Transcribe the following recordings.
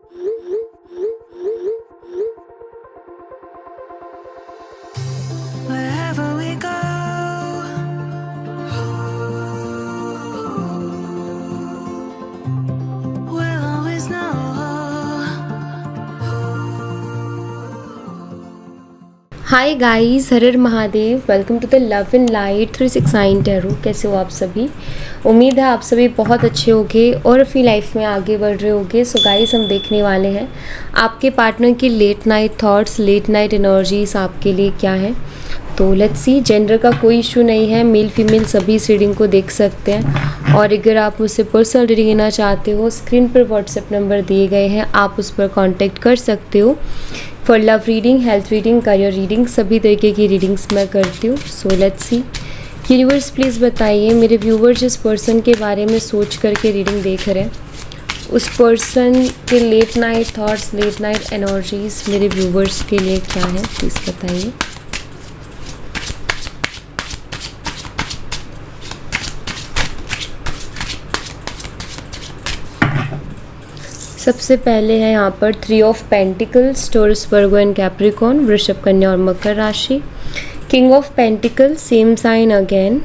Wherever we go, we'll always know. Hi guys, हर हर Mahadev. Welcome to the love and light 369 tarot. कैसे हो आप सभी? उम्मीद है आप सभी बहुत अच्छे होंगे और अपनी लाइफ में आगे बढ़ रहे होंगे। सो गाइस, हम देखने वाले हैं आपके पार्टनर की late night thoughts, late night energies आपके लिए क्या है। तो लेट्स सी। जेंडर का कोई इशू नहीं है, मेल फीमेल सभी इस रीडिंग को देख सकते हैं। और अगर आप मुझसे पर्सनल रीडिंग लेना चाहते हो, स्क्रीन पर व्हाट्सएप नंबर दिए गए हैं, आप उस पर कॉन्टेक्ट कर सकते हो। For love reading, health reading, career reading, सभी तरीके की रीडिंग्स मैं करती हूँ। So let's see. Universe please बताइए, मेरे व्यूवर जिस पर्सन के बारे में सोच करके रीडिंग देख रहे हैं, उस पर्सन के late night thoughts, late night energies मेरे व्यूवर्स के लिए क्या है, प्लीज़ बताइए। सबसे पहले है यहाँ पर 3 of pentacles, Taurus, Virgo and Capricorn, वृषभ, कन्या और मकर राशि। King of pentacles, same sign again.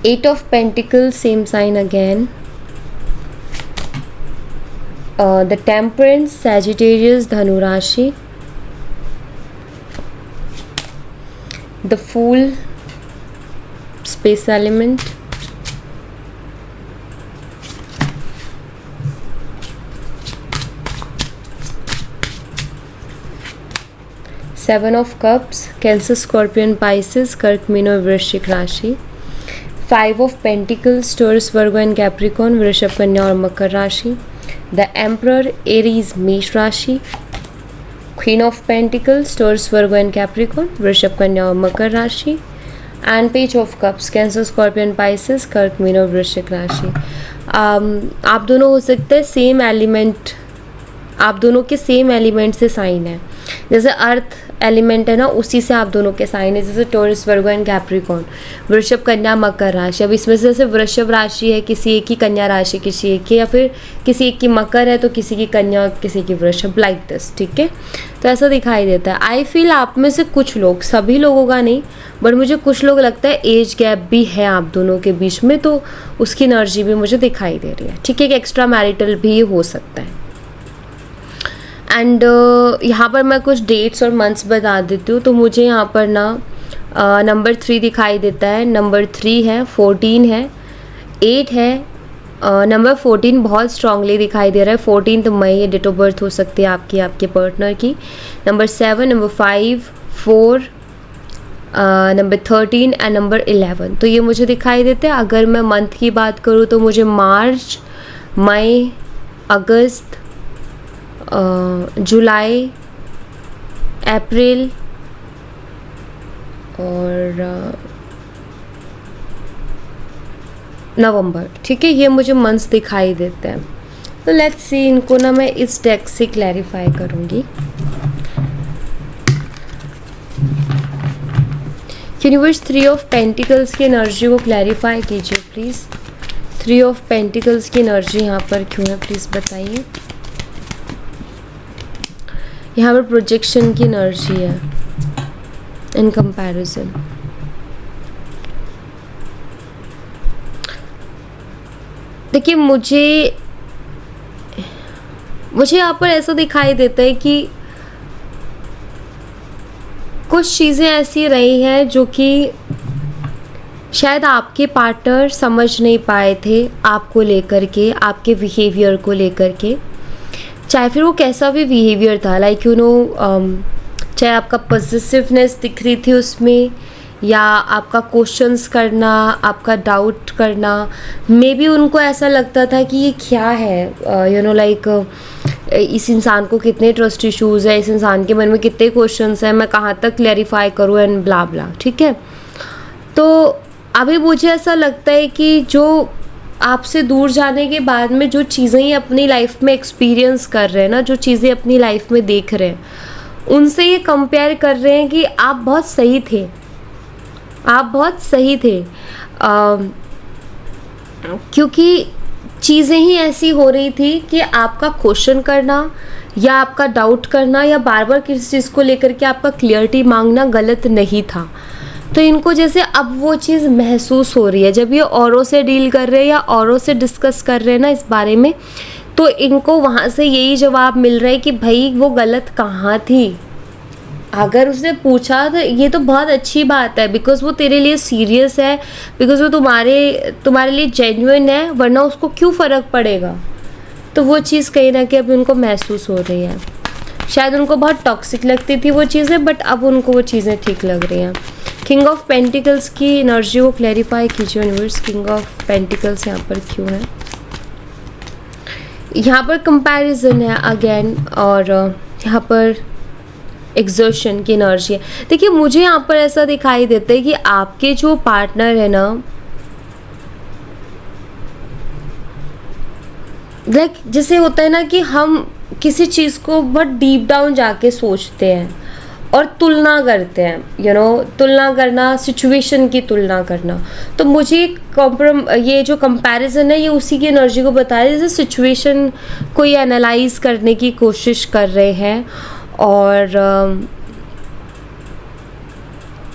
8 of pentacles, same sign again. The temperance, Sagittarius, धनु राशि। The fool, space element. Seven of cups, Cancer, Scorpion, Pisces, कर्क, मीन और वृश्चिक राशि। 5 of pentacles, Taurus, Virgo and Capricorn, वृषभ, कन्या और मकर राशि। द एम्परर, एरीज, मेष राशि। Queen of pentacles, Taurus, Virgo and Capricorn, वृषभ, कन्या और मकर राशि। And page of cups, Cancer, Scorpion, Pisces, कर्क, मीन और वृश्चिक राशि। आप दोनों हो सकते हैं सेम एलिमेंट, आप दोनों के सेम एलिमेंट से साइन है। जैसे अर्थ एलिमेंट है ना, उसी से आप दोनों के साइन है। जैसे टॉरस, वर्गो एंड कैप्रिकॉर्न, वृषभ, कन्या, मकर राशि। अब इसमें से जैसे वृषभ राशि है किसी एक की, कन्या राशि किसी एक की, या फिर किसी एक की मकर है तो किसी की कन्या, किसी की वृषभ, लाइक दिस। ठीक है, तो ऐसा दिखाई देता है। आई फील आप में से कुछ लोग, सभी लोगों का नहीं, बट मुझे कुछ लोग लगता है एज गैप भी है आप दोनों के बीच में, तो उसकी एनर्जी भी मुझे दिखाई दे रही है। ठीक है, एक्स्ट्रा मैरिटल भी हो सकता है। एंड यहाँ पर मैं कुछ डेट्स और मंथ्स बता देती हूँ। तो मुझे यहाँ पर ना नंबर 3 दिखाई देता है, नंबर 3 है, 14 है, 8 है। नंबर 14 बहुत स्ट्रांगली दिखाई दे रहा है। 14 मई डेट ऑफ बर्थ हो सकती है आपकी, आपके पार्टनर की। Number 7, number 5, 4, number 13 and number 11। तो ये मुझे दिखाई देते हैं। अगर मैं मंथ की बात करूँ तो मुझे मार्च, मई, अगस्त, जुलाई, अप्रैल और नवंबर। ठीक है, ये मुझे मंथ्स दिखाई देते हैं। तो लेट्स सी, इनको ना मैं इस डेक से क्लैरिफाई करूँगी। यूनिवर्स, 3 ऑफ पेंटिकल्स की एनर्जी को क्लैरिफाई कीजिए प्लीज़। 3 ऑफ पेंटिकल्स की एनर्जी यहाँ पर क्यों है, प्लीज़ बताइए। यहाँ पर प्रोजेक्शन की एनर्जी है इन कंपैरिजन। देखिए, मुझे यहाँ पर ऐसा दिखाई देता है कि कुछ चीज़ें ऐसी रही हैं जो कि शायद आपके पार्टनर समझ नहीं पाए थे आपको लेकर के, आपके बिहेवियर को लेकर के। चाहे फिर वो कैसा भी बिहेवियर था, लाइक यू नो, चाहे आपका पॉजिटिवनेस दिख रही थी उसमें, या आपका क्वेश्चंस करना, आपका डाउट करना। मे बी उनको ऐसा लगता था कि ये क्या है, यू नो, लाइक इस इंसान को कितने ट्रस्ट इश्यूज़ है, इस इंसान के मन में कितने क्वेश्चंस हैं, मैं कहाँ तक क्लैरिफाई करूँ एंड ब्ला ब्ला। ठीक है, तो अभी मुझे ऐसा लगता है कि जो आपसे दूर जाने के बाद में जो चीज़ें ही अपनी लाइफ में एक्सपीरियंस कर रहे हैं ना, जो चीज़ें अपनी लाइफ में देख रहे हैं, उनसे ये कंपेयर कर रहे हैं कि आप बहुत सही थे, आप बहुत सही थे। क्योंकि चीज़ें ही ऐसी हो रही थी कि आपका क्वेश्चन करना या आपका डाउट करना या बार बार किसी चीज़ को लेकर के आपका क्लियरिटी मांगना गलत नहीं था। तो इनको जैसे अब वो चीज़ महसूस हो रही है जब ये औरों से डील कर रहे हैं या औरों से डिस्कस कर रहे हैं ना इस बारे में, तो इनको वहाँ से यही जवाब मिल रहा है कि भाई वो गलत कहाँ थी। अगर उसने पूछा तो ये तो बहुत अच्छी बात है, बिकॉज वो तेरे लिए सीरियस है, बिकॉज वो तुम्हारे लिए जेन्युइन है, वरना उसको क्यों फ़र्क पड़ेगा। तो वो चीज़ कहीं ना कहीं अभी उनको महसूस हो रही है। शायद उनको बहुत टॉक्सिक लगती थी वो चीज़ें, बट अब उनको वो चीज़ें ठीक लग रही हैं। किंग ऑफ पेंटिकल्स की एनर्जी को क्लैरिफाई कीजिए यूनिवर्स। किंग ऑफ पेंटिकल्स यहाँ पर क्यों है? यहाँ पर कंपैरिजन है अगेन, और यहाँ पर एग्जर्शन की एनर्जी है। देखिए मुझे यहाँ पर ऐसा दिखाई देता है कि आपके जो पार्टनर है ना, लाइक जैसे होता है ना कि हम किसी चीज़ को बहुत डीप डाउन जाके सोचते हैं और तुलना करते हैं, तुलना करना, सिचुएशन की तुलना करना। तो मुझे ये जो कंपैरिजन है ये उसी की एनर्जी को बता रही है, जैसे सिचुएशन को ये एनालाइज करने की कोशिश कर रहे हैं और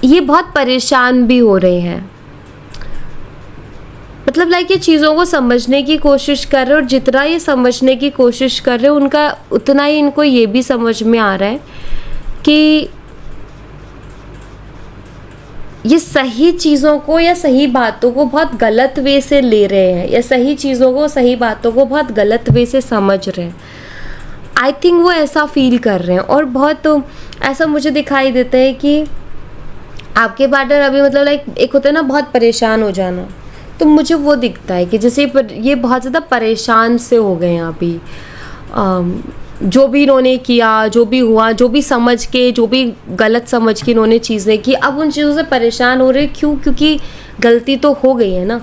ये बहुत परेशान भी हो रहे हैं। मतलब लाइक ये चीज़ों को समझने की कोशिश कर रहे हैं, और जितना ये समझने की कोशिश कर रहे हैं उनका उतना ही इनको ये भी समझ में आ रहा है कि ये सही चीज़ों को या सही बातों को बहुत गलत वे से ले रहे हैं, या सही चीज़ों को, सही बातों को बहुत गलत वे से समझ रहे हैं। आई थिंक वो ऐसा फील कर रहे हैं, और बहुत ऐसा मुझे दिखाई देता है कि आपके पार्टनर अभी मतलब लाइक एक होता है ना बहुत परेशान हो जाना, तो मुझे वो दिखता है कि जैसे ये बहुत ज़्यादा परेशान से हो गए हैं अभी। जो भी इन्होंने किया, जो भी हुआ, जो भी समझ के, जो भी गलत समझ के इन्होंने चीज़ें की, अब उन चीज़ों से परेशान हो रहे। क्यों? क्योंकि गलती तो हो गई है ना,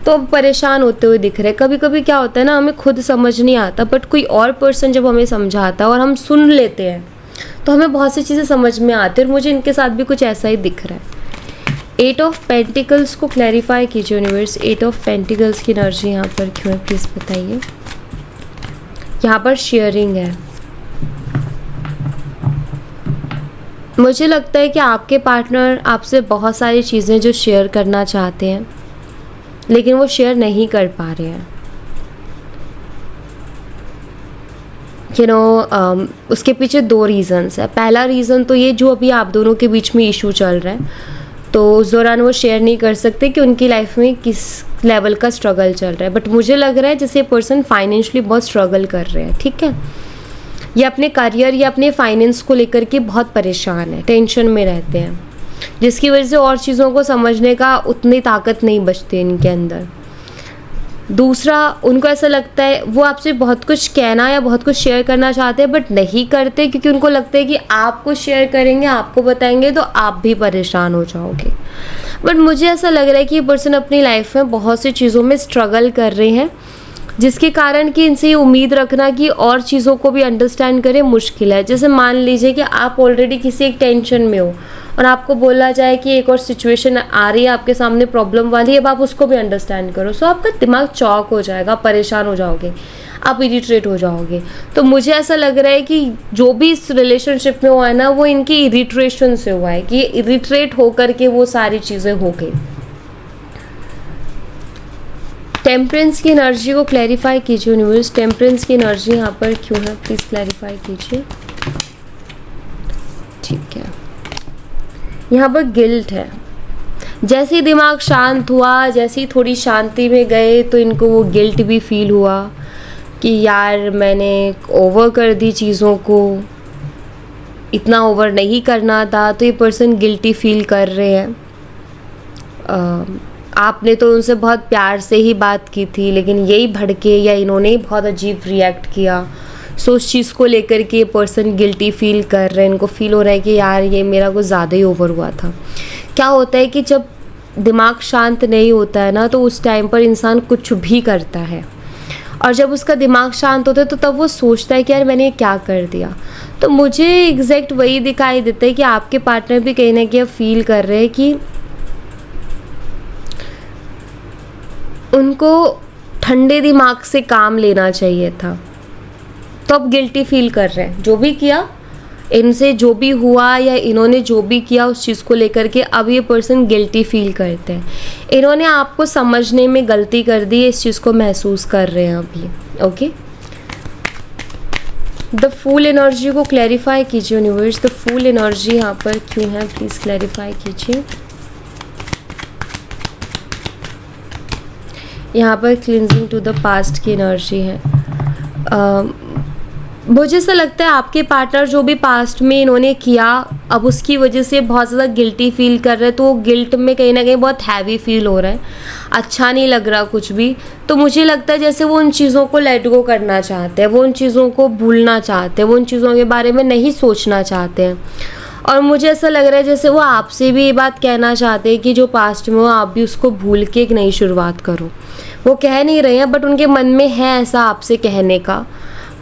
तो अब परेशान होते हुए दिख रहे। कभी कभी क्या होता है ना, हमें खुद समझ नहीं आता, बट कोई और पर्सन जब हमें समझाता है और हम सुन लेते हैं तो हमें बहुत सी चीज़ें समझ में आती है, और मुझे इनके साथ भी कुछ ऐसा ही दिख रहा है। 8 ऑफ पेंटिकल्स को क्लैरिफाई कीजिए यूनिवर्स। 8 ऑफ पेंटिकल्स की एनर्जी यहाँ पर क्यों है, प्लीज़ बताइए। यहाँ पर शेयरिंग है। मुझे लगता है कि आपके पार्टनर आपसे बहुत सारी चीज़ें जो शेयर करना चाहते हैं, लेकिन वो शेयर नहीं कर पा रहे हैं। उसके पीछे 2 रीज़न्स है। पहला रीज़न तो ये जो अभी आप दोनों के बीच में इशू चल रहा है, तो उस दौरान वो शेयर नहीं कर सकते कि उनकी लाइफ में किस लेवल का स्ट्रगल चल रहा है। बट मुझे लग रहा है जैसे पर्सन फाइनेंशियली बहुत स्ट्रगल कर रहे हैं, ठीक है, या अपने करियर या अपने फाइनेंस को लेकर के बहुत परेशान है, टेंशन में रहते हैं, जिसकी वजह से और चीज़ों को समझने का उतनी ताकत नहीं बचती इनके अंदर। दूसरा, उनको ऐसा लगता है वो आपसे बहुत कुछ कहना या बहुत कुछ शेयर करना चाहते हैं, बट नहीं करते, क्योंकि उनको लगता है कि आप कुछ शेयर करेंगे, आपको बताएंगे तो आप भी परेशान हो जाओगे। बट मुझे ऐसा लग रहा है कि ये पर्सन अपनी लाइफ में बहुत सी चीज़ों में स्ट्रगल कर रहे हैं, जिसके कारण कि इनसे ये उम्मीद रखना कि और चीज़ों को भी अंडरस्टैंड करें मुश्किल है। जैसे मान लीजिए कि आप ऑलरेडी किसी एक टेंशन में हो और आपको बोला जाए कि एक और सिचुएशन आ रही है आपके सामने प्रॉब्लम वाली, अब आप उसको भी अंडरस्टैंड करो, सो आपका दिमाग चौक हो जाएगा, परेशान हो जाओगे, आप इरिटेट हो जाओगे। तो मुझे ऐसा लग रहा है कि जो भी इस रिलेशनशिप में हुआ है ना, वो इनकी इरिट्रेशन से हुआ है, कि इरिट्रेट होकर के वो सारी चीज़ें हो गई। टेम्परेंस की एनर्जी को क्लैरिफाई कीजिए यूनिवर्स। टेम्परेंस की एनर्जी यहाँ पर क्यों है, प्लीज़ क्लैरिफाई कीजिए। ठीक है, यहाँ पर गिल्ट है। जैसे ही दिमाग शांत हुआ, जैसे ही थोड़ी शांति में गए, तो इनको वो गिल्ट भी फील हुआ कि यार मैंने ओवर कर दी चीज़ों को, इतना ओवर नहीं करना था। तो ये पर्सन गिल्टी फील कर रहे हैं। आपने तो उनसे बहुत प्यार से ही बात की थी, लेकिन यही भड़के या इन्होंने ही बहुत अजीब रिएक्ट किया, सो उस चीज़ को लेकर के ये पर्सन गिल्टी फील कर रहे हैं। इनको फील हो रहा है कि यार ये मेरा कुछ ज़्यादा ही ओवर हुआ था। क्या होता है कि जब दिमाग शांत नहीं होता है ना, तो उस टाइम पर इंसान कुछ भी करता है, और जब उसका दिमाग शांत होता है तो तब वो सोचता है कि यार मैंने क्या कर दिया। तो मुझे एग्जैक्ट वही दिखाई देता है कि आपके पार्टनर भी कहीं ना कहीं फील कर रहे हैं कि उनको ठंडे दिमाग से काम लेना चाहिए था, तो अब गिल्टी फील कर रहे हैं। जो भी किया, इनसे जो भी हुआ या इन्होंने जो भी किया उस चीज़ को लेकर के अब ये पर्सन गिल्टी फील करते हैं। इन्होंने आपको समझने में गलती कर दी, इस चीज़ को महसूस कर रहे हैं अभी। ओके, द फूल एनर्जी को क्लैरिफाई कीजिए यूनिवर्स। द फूल एनर्जी यहाँ पर क्यों है, प्लीज़ क्लैरिफाई कीजिए। यहाँ पर क्लिनजिंग टू द पास्ट की एनर्जी है। मुझे ऐसा लगता है आपके पार्टनर जो भी पास्ट में इन्होंने किया, अब उसकी वजह से बहुत ज़्यादा गिल्टी फील कर रहे हैं, तो वो गिल्ट में कहीं ना कहीं बहुत हैवी फील हो रहा है, अच्छा नहीं लग रहा कुछ भी। तो मुझे लगता है जैसे वो उन चीज़ों को लेट गो करना चाहते हैं, वो उन चीज़ों को भूलना चाहते हैं, वो उन चीज़ों के बारे में नहीं सोचना चाहते हैं। और मुझे ऐसा लग रहा है जैसे वो आपसे भी ये बात कहना चाहते हैं कि जो पास्ट में हो आप भी उसको भूल के एक नई शुरुआत करो। वो कह नहीं रहे हैं, बट उनके मन में है ऐसा आपसे कहने का,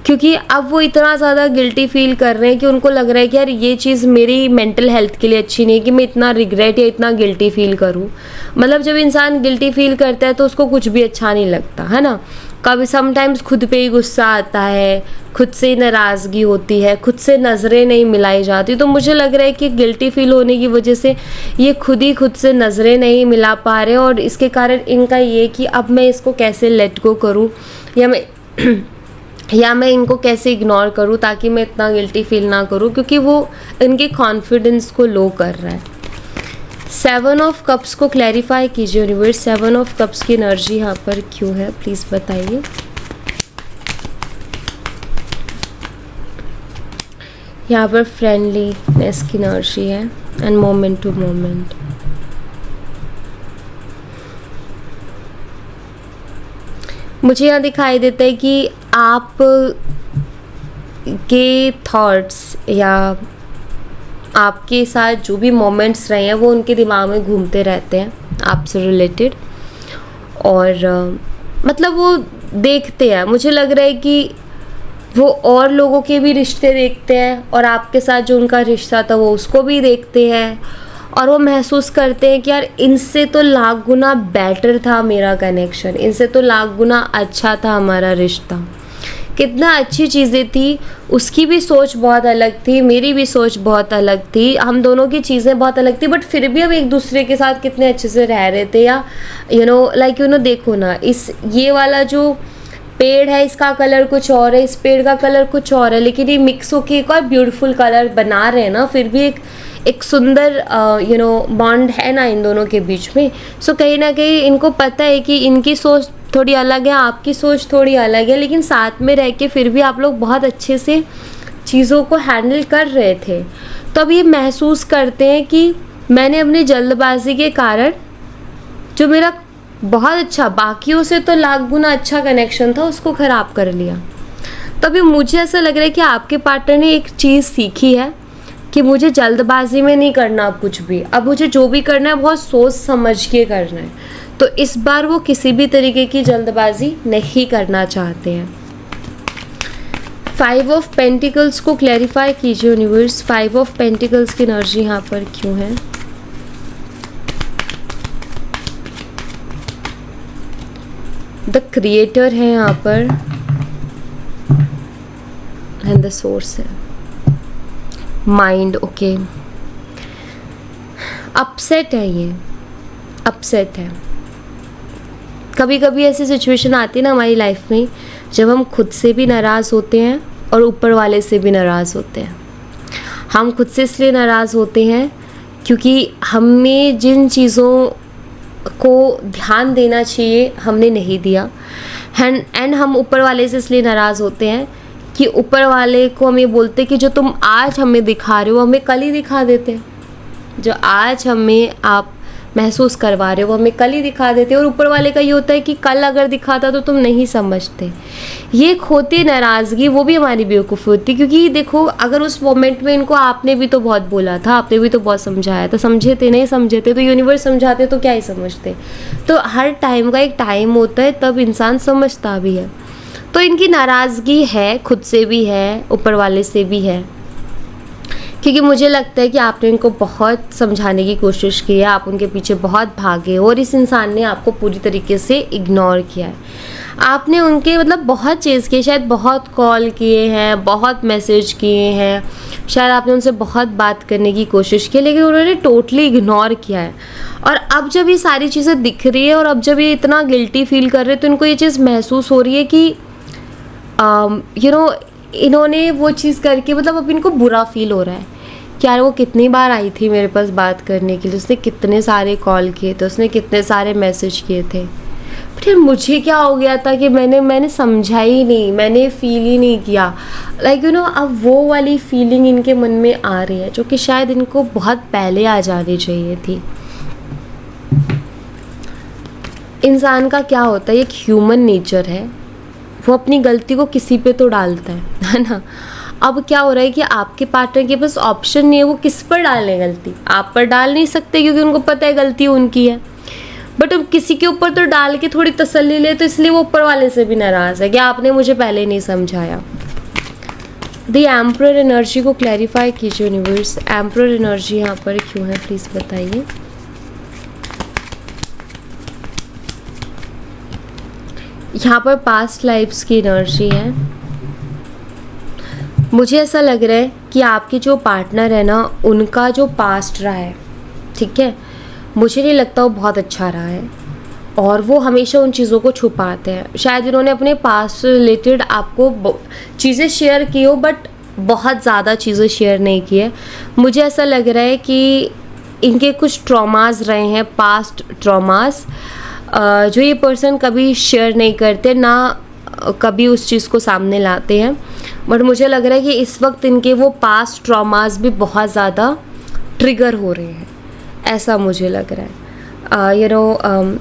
क्योंकि अब वो इतना ज़्यादा गिल्टी फील कर रहे हैं कि उनको लग रहा है कि यार ये चीज़ मेरी मेंटल हेल्थ के लिए अच्छी नहीं है कि मैं इतना रिग्रेट या इतना गिल्टी फील करूं। मतलब जब इंसान गिल्टी फील करता है तो उसको कुछ भी अच्छा नहीं लगता है ना। कभी समटाइम्स खुद पे ही गुस्सा आता है, खुद से नाराज़गी होती है, खुद से नज़रें नहीं मिलाई जाती। तो मुझे लग रहा है कि गिल्टी फील होने की वजह से ये खुद से नज़रें नहीं मिला पा रहे, और इसके कारण इनका ये कि अब मैं इसको कैसे लेट गो करूँ, या मैं इनको कैसे इग्नोर करूँ ताकि मैं इतना गिल्टी फील ना करूँ, क्योंकि वो इनके कॉन्फिडेंस को लो कर रहा है। 7 ऑफ कप्स को क्लैरिफाई कीजिए यूनिवर्स। 7 ऑफ कप्स की एनर्जी यहाँ पर क्यों है, प्लीज़ बताइए। यहाँ पर फ्रेंडलीनेस की एनर्जी है एंड मोमेंट टू मोमेंट। मुझे यहाँ दिखाई देता है कि आप के थॉट्स या आपके साथ जो भी मोमेंट्स रहे हैं वो उनके दिमाग में घूमते रहते हैं आपसे रिलेटेड, और मतलब वो देखते हैं। मुझे लग रहा है कि वो और लोगों के भी रिश्ते देखते हैं, और आपके साथ जो उनका रिश्ता था वो उसको भी देखते हैं, और वो महसूस करते हैं कि यार इनसे तो लाख गुना बेटर था मेरा कनेक्शन, इनसे तो लाख गुना अच्छा था हमारा रिश्ता, कितना अच्छी चीज़ें थी। उसकी भी सोच बहुत अलग थी, मेरी भी सोच बहुत अलग थी, हम दोनों की चीज़ें बहुत अलग थी, बट फिर भी हम एक दूसरे के साथ कितने अच्छे से रह रहे थे। या देखो ना, इस ये वाला जो पेड़ है इसका कलर कुछ और है, इस पेड़ का कलर कुछ और है, लेकिन ये मिक्स होके एक और ब्यूटीफुल कलर बना रहे हैं ना, फिर भी एक सुंदर बॉन्ड है ना इन दोनों के बीच में। सो कहीं ना कहीं इनको पता है कि इनकी सोच थोड़ी अलग है, आपकी सोच थोड़ी अलग है, लेकिन साथ में रह के फिर भी आप लोग बहुत अच्छे से चीज़ों को हैंडल कर रहे थे। तो अब ये महसूस करते हैं कि मैंने अपनी जल्दबाजी के कारण जो मेरा बहुत अच्छा, बाकियों से तो लाख गुना अच्छा कनेक्शन था, उसको ख़राब कर लिया। तो अभी मुझे ऐसा लग रहा है कि आपके पार्टनर ने एक चीज़ सीखी है कि मुझे जल्दबाजी में नहीं करना अब कुछ भी, अब मुझे जो भी करना है बहुत सोच समझ के करना है। तो इस बार वो किसी भी तरीके की जल्दबाजी नहीं करना चाहते हैं। 5 ऑफ पेंटिकल्स को क्लैरिफाई कीजिए यूनिवर्स। 5 ऑफ पेंटिकल्स की एनर्जी यहाँ पर क्यों है। द क्रिएटर है यहाँ पर एंड द सोर्स है माइंड। ओके, अपसेट है, ये अपसेट है। कभी कभी ऐसी सिचुएशन आती है ना हमारी लाइफ में जब हम खुद से भी नाराज़ होते हैं और ऊपर वाले से भी नाराज़ होते हैं। हम खुद से इसलिए नाराज़ होते हैं क्योंकि हमें जिन चीज़ों को ध्यान देना चाहिए हमने नहीं दिया, एंड हम ऊपर वाले से इसलिए नाराज़ होते हैं कि ऊपर वाले को हम ये बोलते कि जो तुम आज हमें दिखा रहे हो हमें कल ही दिखा देते, जो आज हमें आप महसूस करवा रहे हो वो हमें कल ही दिखा देते। और ऊपर वाले का ये होता है कि कल अगर दिखाता तो तुम नहीं समझते। ये खोती नाराज़गी वो भी हमारी बेवकूफ़ी होती, क्योंकि देखो अगर उस मोमेंट में इनको आपने भी तो बहुत बोला था, आपने भी तो बहुत समझाया था, समझे थे नहीं समझे थे, तो यूनिवर्स समझाते तो क्या ही समझते। तो हर टाइम का एक टाइम होता है तब इंसान समझता भी है। तो इनकी नाराज़गी है, खुद से भी है, ऊपर वाले से भी है, क्योंकि मुझे लगता है कि आपने इनको बहुत समझाने की कोशिश की है, आप उनके पीछे बहुत भागे और इस इंसान ने आपको पूरी तरीके से इग्नोर किया है। आपने उनके मतलब बहुत चीज़ की, शायद बहुत कॉल किए हैं, बहुत मैसेज किए हैं, शायद आपने उनसे बहुत बात करने की कोशिश की, लेकिन उन्होंने टोटली इग्नोर किया है। और अब जब ये सारी चीज़ें दिख रही है और अब जब ये इतना गिल्टी फील कर रहे हैं, तो इनको ये चीज़ महसूस हो रही है कि इन्होंने वो चीज़ करके मतलब अब इनको बुरा फील हो रहा है कि यार वो कितनी बार आई थी मेरे पास बात करने के लिए, उसने कितने सारे कॉल किए थे, उसने कितने सारे मैसेज किए थे, फिर मुझे क्या हो गया था कि मैंने समझा ही नहीं, मैंने फील ही नहीं किया। अब वो वाली फीलिंग इनके मन में आ रही है जो कि शायद इनको बहुत पहले आ जानी चाहिए थी। इंसान का क्या होता है, एक ह्यूमन नेचर है, वो अपनी गलती को किसी पे तो डालता है ना। अब क्या हो रहा है कि आपके पार्टनर के पास ऑप्शन नहीं है, वो किस पर डालें गलती, आप पर डाल नहीं सकते क्योंकि उनको पता है गलती उनकी है, बट अब किसी के ऊपर तो डाल के थोड़ी तसल्ली ले, तो इसलिए वो ऊपर वाले से भी नाराज़ है कि आपने मुझे पहले नहीं समझाया। द एम्परर एनर्जी को क्लैरिफाई कीजिए यूनिवर्स। एम्परर एनर्जी यहाँ पर क्यों है प्लीज़ बताइए। यहाँ पर पास्ट लाइफ्स की एनर्जी है। मुझे ऐसा लग रहा है कि आपके जो पार्टनर है ना, उनका जो पास्ट रहा है, ठीक है, मुझे नहीं लगता वो बहुत अच्छा रहा है और वो हमेशा उन चीज़ों को छुपाते हैं। शायद इन्होंने अपने पास्ट से रिलेटेड आपको चीज़ें शेयर की हो, बट बहुत ज़्यादा चीज़ें शेयर नहीं की है। मुझे ऐसा लग रहा है कि इनके कुछ ट्रॉमास रहे हैं, पास्ट ट्रॉमास, जो ये पर्सन कभी शेयर नहीं करते, ना कभी उस चीज़ को सामने लाते हैं, बट मुझे लग रहा है कि इस वक्त इनके वो पास्ट ट्रॉमास भी बहुत ज़्यादा ट्रिगर हो रहे हैं, ऐसा मुझे लग रहा है।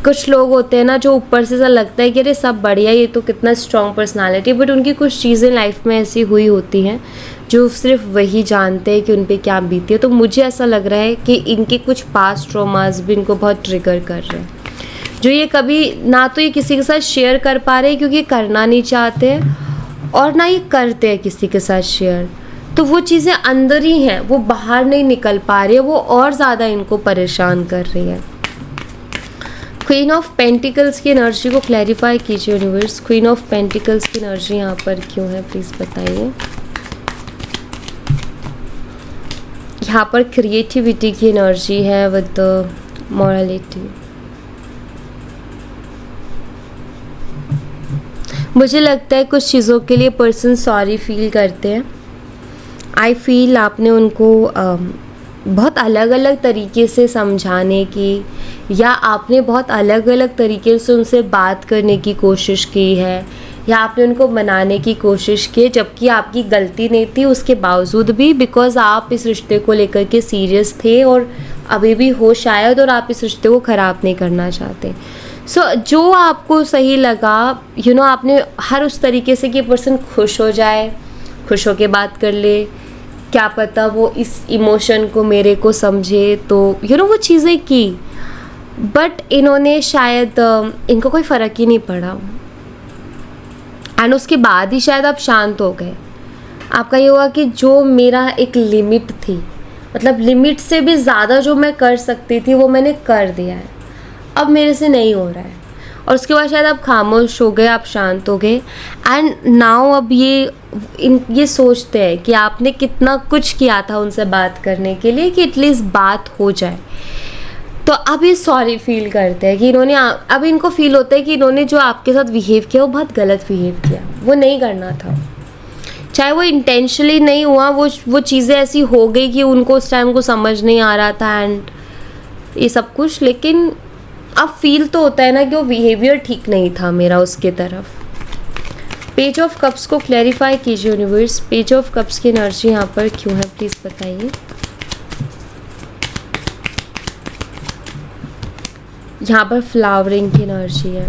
कुछ लोग होते हैं ना जो ऊपर से ऐसा लगता है कि अरे सब बढ़िया, ये तो कितना स्ट्रॉन्ग पर्सनालिटी, बट उनकी कुछ चीज़ें लाइफ में ऐसी हुई होती हैं जो सिर्फ वही जानते हैं कि उन पे क्या बीती है। तो मुझे ऐसा लग रहा है कि इनके कुछ पास्ट ट्रॉमास भी इनको बहुत ट्रिगर कर रहे हैं, जो ये कभी ना तो ये किसी के साथ शेयर कर पा रहे हैं क्योंकि करना नहीं चाहते हैं, और ना ये करते हैं किसी के साथ शेयर। तो वो चीज़ें अंदर ही हैं, वो बाहर नहीं निकल पा रही है, वो और ज़्यादा इनको परेशान कर रही है। क्वीन ऑफ पेंटिकल्स की एनर्जी को क्लैरिफाई कीजिए यूनिवर्स। क्वीन ऑफ पेंटिकल्स की एनर्जी यहाँ पर क्यों है प्लीज़ बताइए। यहाँ पर क्रिएटिविटी की एनर्जी है विद मॉरलिटी। मुझे लगता है कुछ चीज़ों के लिए पर्सन सॉरी फील करते हैं। आई फील आपने उनको बहुत अलग अलग तरीके से समझाने की, या आपने बहुत अलग अलग तरीके से उनसे बात करने की कोशिश की है, या आपने उनको मनाने की कोशिश की, जबकि आपकी गलती नहीं थी उसके बावजूद भी, बिकॉज़ आप इस रिश्ते को लेकर के सीरियस थे और अभी भी हो शायद, और आप इस रिश्ते को ख़राब नहीं करना चाहते। जो आपको सही लगा, आपने हर उस तरीके से कि पर्सन खुश हो जाए, खुश होके बात कर ले, क्या पता वो इस इमोशन को मेरे को समझे, तो वो चीज़ें की, बट इन्होंने शायद इनको कोई फ़र्क ही नहीं पड़ा, एंड उसके बाद ही शायद आप शांत हो गए। आपका ये हुआ कि जो मेरा एक लिमिट थी, मतलब लिमिट से भी ज़्यादा जो मैं कर सकती थी वो मैंने कर दिया है, अब मेरे से नहीं हो रहा है, और उसके बाद शायद आप खामोश हो गए, आप शांत हो गए, एंड नाउ अब ये सोचते हैं कि आपने कितना कुछ किया था उनसे बात करने के लिए कि एटलीस्ट बात हो जाए। तो अब ये सॉरी फील करते हैं कि अब इनको फील होता है कि इन्होंने जो आपके साथ बिहेव किया वो बहुत गलत बिहेव किया, वो नहीं करना था, चाहे वो इंटेंशनली नहीं हुआ, वो चीज़ें ऐसी हो गई कि उनको उस टाइम को समझ नहीं आ रहा था एंड ये सब कुछ, लेकिन अब फील तो होता है ना कि वो बिहेवियर ठीक नहीं था मेरा उसके तरफ। पेज ऑफ कप्स को क्लैरिफाई कीजिए यूनिवर्स। पेज ऑफ कप्स की एनर्जी यहाँ पर क्यों है प्लीज़ बताइए। यहाँ पर फ्लावरिंग की एनर्जी है।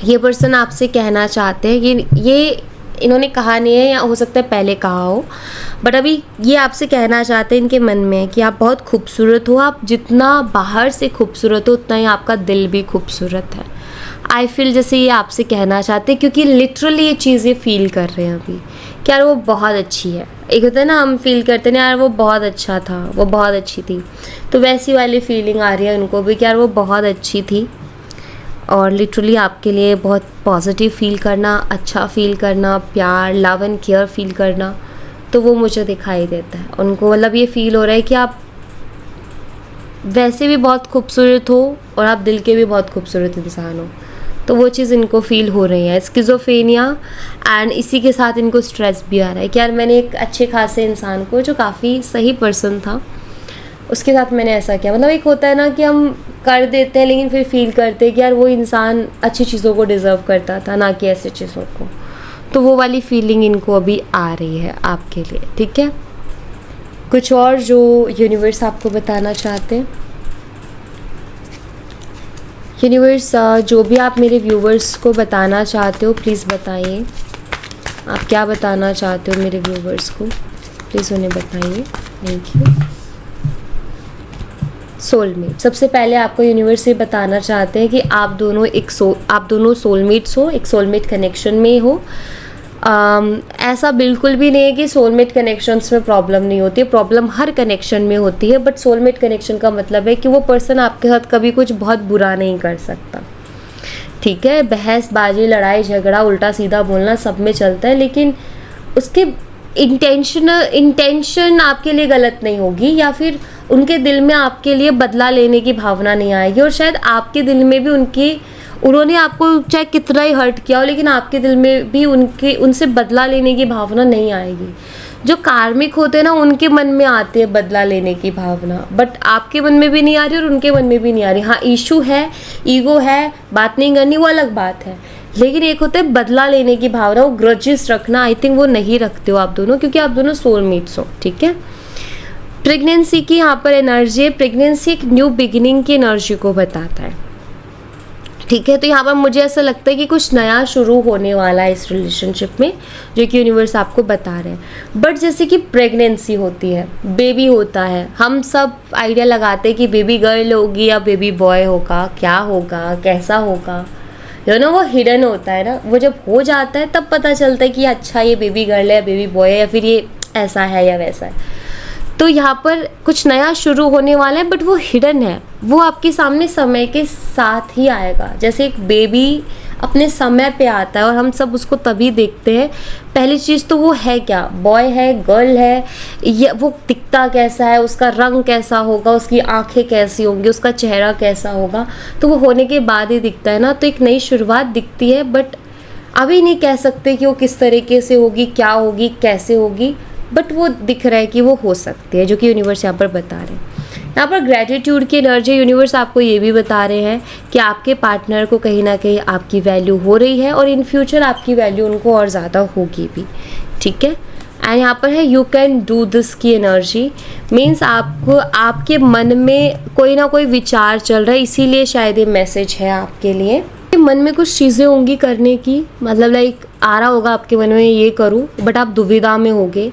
ये पर्सन आपसे कहना चाहते हैं कि ये इन्होंने कहा नहीं है, या हो सकता है पहले कहा हो, बट अभी ये आपसे कहना चाहते हैं इनके मन में कि आप बहुत खूबसूरत हो, आप जितना बाहर से खूबसूरत हो उतना ही आपका दिल भी खूबसूरत है। आई फील जैसे ये आपसे कहना चाहते हैं, क्योंकि लिटरली ये चीज़ें फील कर रहे हैं अभी कि यार वो बहुत अच्छी है। एक होता है ना हम फील करते हैं यार वो बहुत अच्छा था, वो बहुत अच्छी थी, तो वैसी वाली फीलिंग आ रही है उनको भी कि यार वो बहुत अच्छी थी, और लिटरली आपके लिए बहुत पॉजिटिव फील करना, अच्छा फील करना, प्यार, लव एंड केयर फील करना, तो वो मुझे दिखाई देता है। उनको मतलब ये फील हो रहा है कि आप वैसे भी बहुत खूबसूरत हो और आप दिल के भी बहुत खूबसूरत इंसान हो, तो वो चीज़ इनको फील हो रही है, स्किज़ोफ्रेनिया। एंड इसी के साथ इनको स्ट्रेस भी आ रहा है कि यार मैंने एक अच्छे खासे इंसान को, जो काफ़ी सही पर्सन था, उसके साथ मैंने ऐसा किया। मतलब एक होता है ना कि हम कर देते हैं लेकिन फिर फील करते हैं कि यार वो इंसान अच्छी चीज़ों को डिज़र्व करता था, ना कि ऐसी चीज़ों को। तो वो वाली फीलिंग इनको अभी आ रही है आपके लिए, ठीक है। कुछ और जो यूनिवर्स आपको बताना चाहते हैं। यूनिवर्स, जो भी आप मेरे व्यूवर्स को बताना चाहते हो प्लीज़ बताइए। आप क्या बताना चाहते हो मेरे व्यूवर्स को, प्लीज़ उन्हें बताइए। Thank you. सोलमेट, सबसे पहले आपको यूनिवर्स ये बताना चाहते हैं कि आप दोनों सोलमेट्स हो, एक सोलमेट कनेक्शन में हो। ऐसा बिल्कुल भी नहीं है कि सोलमेट कनेक्शंस में प्रॉब्लम नहीं होती है, प्रॉब्लम हर कनेक्शन में होती है, बट सोलमेट कनेक्शन का मतलब है कि वो पर्सन आपके साथ कभी कुछ बहुत बुरा नहीं कर सकता, ठीक है। बहसबाजी, लड़ाई झगड़ा, उल्टा सीधा बोलना सब में चलता है, लेकिन उसके इंटेंशन आपके लिए गलत नहीं होगी, या फिर उनके दिल में आपके लिए बदला लेने की भावना नहीं आएगी, और शायद आपके दिल में भी उन्होंने आपको चाहे कितना ही हर्ट किया हो, लेकिन आपके दिल में भी उनसे बदला लेने की भावना नहीं आएगी। जो कार्मिक होते हैं ना, उनके मन में आती है बदला लेने की भावना, बट आपके मन में भी नहीं आ रही और उनके मन में भी नहीं आ रही। हाँ, इशू है, ईगो है, बात नहीं करनी, वो अलग बात है, लेकिन एक होता है बदला लेने की भावना, वो ग्रजेस रखना, आई थिंक वो नहीं रखते हो आप दोनों, क्योंकि आप दोनों सोलमेट्स हो, ठीक है। प्रेगनेंसी की यहाँ पर एनर्जी है। प्रेगनेंसी एक न्यू बिगिनिंग की एनर्जी को बताता है, ठीक है। तो यहाँ पर मुझे ऐसा लगता है कि कुछ नया शुरू होने वाला है इस रिलेशनशिप में, जो कि यूनिवर्स आपको बता रहे हैं। बट जैसे कि प्रेगनेंसी होती है, बेबी होता है, हम सब आइडिया लगाते हैं कि बेबी गर्ल होगी या बेबी बॉय होगा, क्या होगा, कैसा होगा, वो हिडन होता है ना। वो जब हो जाता है तब पता चलता है कि अच्छा ये बेबी गर्ल है या बेबी बॉय है, या फिर ये ऐसा है या वैसा है। तो यहाँ पर कुछ नया शुरू होने वाला है, बट वो हिडन है, वो आपके सामने समय के साथ ही आएगा। जैसे एक बेबी अपने समय पे आता है और हम सब उसको तभी देखते हैं। पहली चीज़ तो वो है क्या, बॉय है, गर्ल है, या वो दिखता कैसा है, उसका रंग कैसा होगा, उसकी आंखें कैसी होंगी, उसका चेहरा कैसा होगा, तो वो होने के बाद ही दिखता है ना। तो एक नई शुरुआत दिखती है, बट अभी नहीं कह सकते कि वो किस तरीके से होगी, क्या होगी, कैसे होगी, बट वो दिख रहा है कि वो हो सकती है, जो कि यूनिवर्स यहाँ पर बता रहे हैं। यहाँ पर ग्रेटिट्यूड की एनर्जी, यूनिवर्स आपको ये भी बता रहे हैं कि आपके पार्टनर को कहीं ना कहीं आपकी वैल्यू हो रही है, और इन फ्यूचर आपकी वैल्यू उनको और ज़्यादा होगी भी, ठीक है। एंड यहाँ पर है यू कैन डू दिस की एनर्जी, मीन्स आपके मन में कोई ना कोई विचार चल रहा है, इसीलिए शायद ये मैसेज है आपके लिए। मन में कुछ चीज़ें होंगी करने की, मतलब लाइक आ रहा होगा आपके मन में ये करूं, बट आप दुविधा में होगे।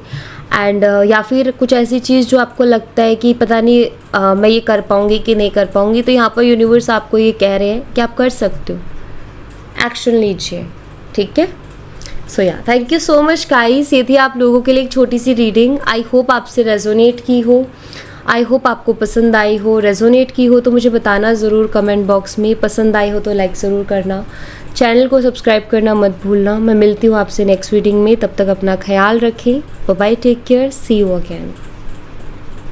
एंड या फिर कुछ ऐसी चीज़ जो आपको लगता है कि पता नहीं मैं ये कर पाऊंगी कि नहीं कर पाऊंगी, तो यहाँ पर यूनिवर्स आपको ये कह रहे हैं कि आप कर सकते हो, एक्शन लीजिए, ठीक है। सो या thank you so much guys, ये थी आप लोगों के लिए एक छोटी सी रीडिंग। आई होप आपसे रेजोनेट की हो, आई होप आपको पसंद आई हो। रेजोनेट की हो तो मुझे बताना ज़रूर कमेंट बॉक्स में, पसंद आई हो तो लाइक ज़रूर करना, चैनल को सब्सक्राइब करना मत भूलना। मैं मिलती हूँ आपसे नेक्स्ट रीडिंग में, तब तक अपना ख्याल रखें। Bye bye, take care, see you again.